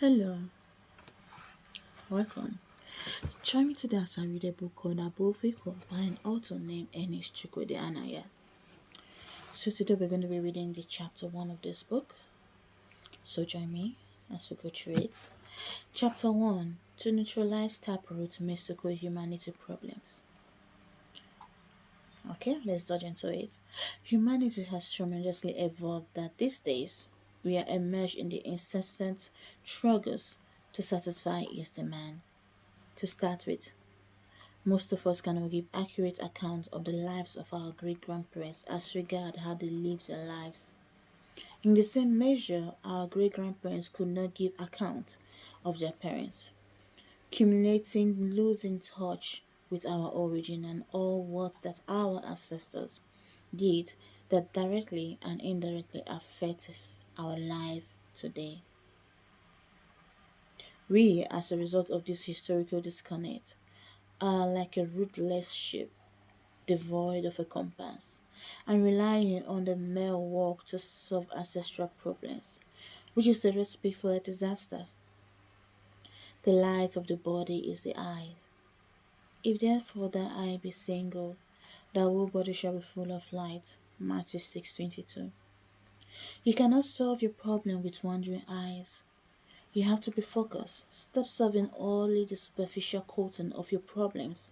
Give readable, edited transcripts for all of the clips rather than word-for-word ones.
Hello, welcome. Join me today as I read a book called Above Equal by an author named Ernest Chukwudi Anagha. So today we're going to be reading the chapter 1 of this book. So join me as we go through it. Chapter 1: To neutralize taproot mystical humanity problems. Okay, let's dodge into it. Humanity has tremendously evolved that these days we are immersed in the incessant struggles to satisfy its demand. To start with, most of us cannot give accurate account of the lives of our great-grandparents as regard how they lived their lives. In the same measure, our great-grandparents could not give account of their parents, culminating losing touch with our origin and all what that our ancestors did that directly and indirectly affects our life today. We, as a result of this historical disconnect, are like a rootless ship devoid of a compass, and relying on the mere walk to solve ancestral problems, which is the recipe for a disaster. The light of the body is the eye. If therefore thy eye be single, thy whole body shall be full of light. Matthew 6:22. You cannot solve your problem with wandering eyes. You have to be focused. Stop solving only the superficial coating of your problems,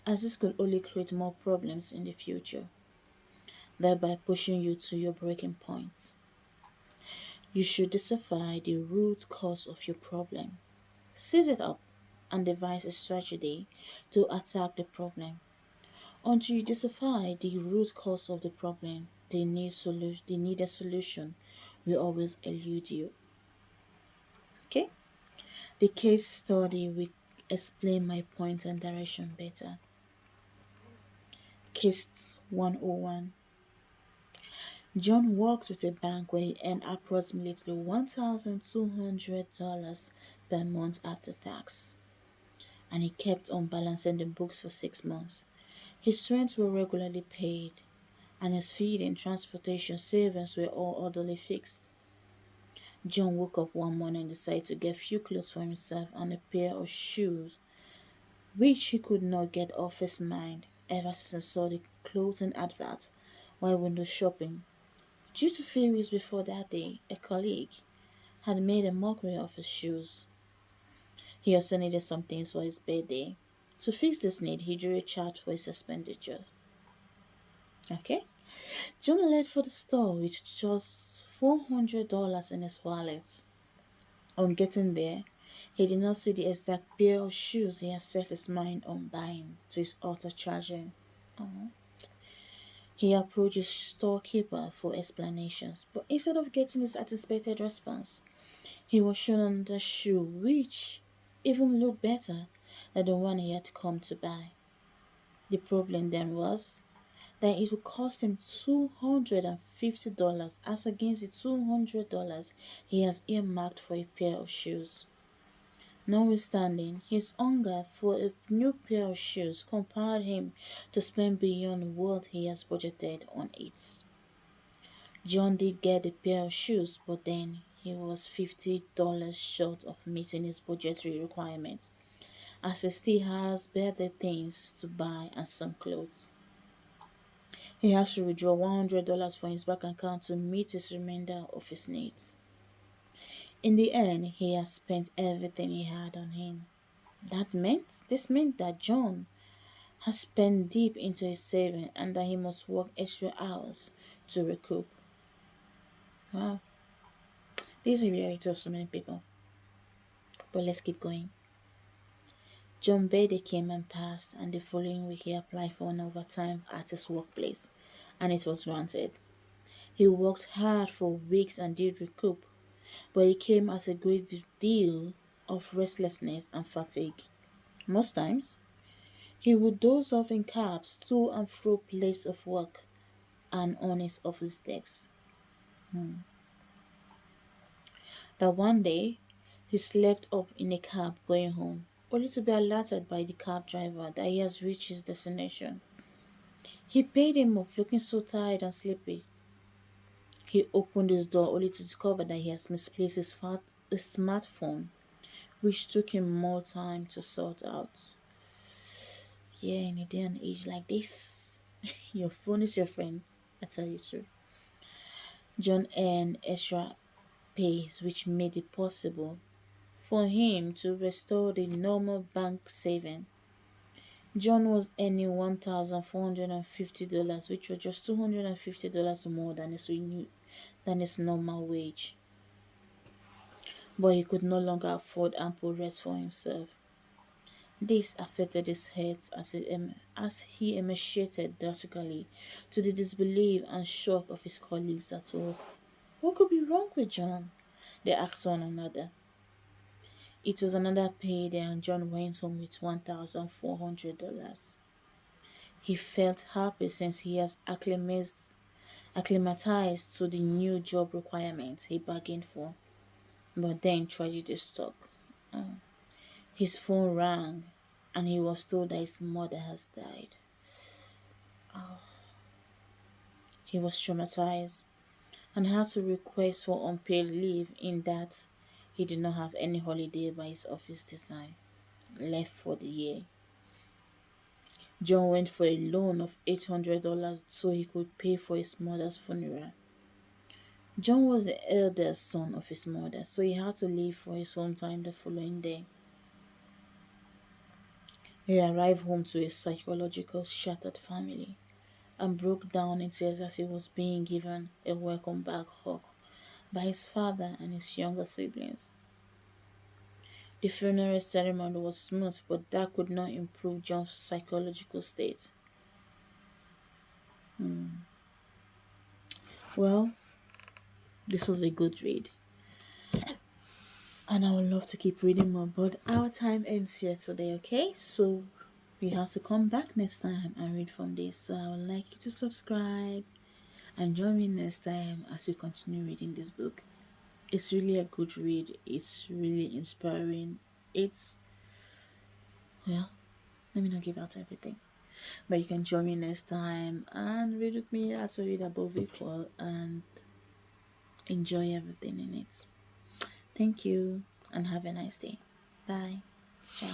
as this could only create more problems in the future, thereby pushing you to your breaking point. You should decipher the root cause of your problem, seize it up, and devise a strategy to attack the problem. Until you decipher the root cause of the problem, the needed solution will always elude you. Okay? The case study will explain my point and direction better. Case 101. John worked with a bank where he earned approximately $1,200 per month after tax, and he kept on balancing the books for 6 months. His rents were regularly paid, and his feeding, transportation, savings were all orderly fixed. John woke up one morning and decided to get few clothes for himself and a pair of shoes, which he could not get off his mind ever since he saw the clothing advert while window shopping. Due to few weeks before that day, a colleague had made a mockery of his shoes. He also needed some things for his birthday. To fix this need, he drew a chart for his expenditures. Okay? John left for the store with just $400 in his wallet. On getting there, he did not see the exact pair of shoes he had set his mind on buying to his utter chagrin. He approached his storekeeper for explanations, but instead of getting his anticipated response, he was shown another shoe which even looked better than the one he had come to buy. The problem then was that it would cost him $250 as against the $200 he has earmarked for a pair of shoes. Notwithstanding, his hunger for a new pair of shoes compelled him to spend beyond what he has budgeted on it. John did get a pair of shoes, but then he was $50 short of meeting his budgetary requirements, as he still has better things to buy and some clothes. He has to withdraw $100 from his bank account to meet his remainder of his needs. In the end, he has spent everything he had on him. This meant that John has spent deep into his saving and that he must work extra hours to recoup. Wow, this is a reality of so many people. But let's keep going. John's birthday came and passed, and the following week he applied for an overtime at his workplace, and it was granted. He worked hard for weeks and did recoup, but it came at a great deal of restlessness and fatigue. Most times, he would doze off in cabs to and fro place of work and on his office desk. That one day, he slept up in a cab going home, only to be alerted by the cab driver that he has reached his destination. He paid him off looking so tired and sleepy. He opened his door only to discover that he has misplaced his smartphone, which took him more time to sort out. Yeah, in a day and age like this, your phone is your friend. I tell you true. John earned extra pays, which made it possible for him to restore the normal bank saving. John was earning $1,450, which was just $250 more than his normal wage. But he could no longer afford ample rest for himself. This affected his health as he emaciated drastically, to the disbelief and shock of his colleagues at work. What could be wrong with John? They asked one another. It was another payday and John went home with $1,400. He felt happy since he has acclimatized to the new job requirements he bargained for. But then tragedy struck. Oh. His phone rang and he was told that his mother has died. Oh. He was traumatized and had to request for unpaid leave, in that he did not have any holiday by his office design left for the year. John went for a loan of $800 so he could pay for his mother's funeral. John was the eldest son of his mother, so he had to leave for his hometown the following day. He arrived home to a psychological shattered family and broke down in tears as he was being given a welcome back hug by his father and his younger siblings. The funeral ceremony was smooth, but that could not improve John's psychological state. Well, this was a good read, and I would love to keep reading more, but our time ends here today, okay? So we have to come back next time and read from this. So I would like you to subscribe and join me next time as we continue reading this book. It's really a good read. It's really inspiring. Well, let me not give out everything. But you can join me next time and read with me as we read above equal and enjoy everything in it. Thank you and have a nice day. Bye. Ciao.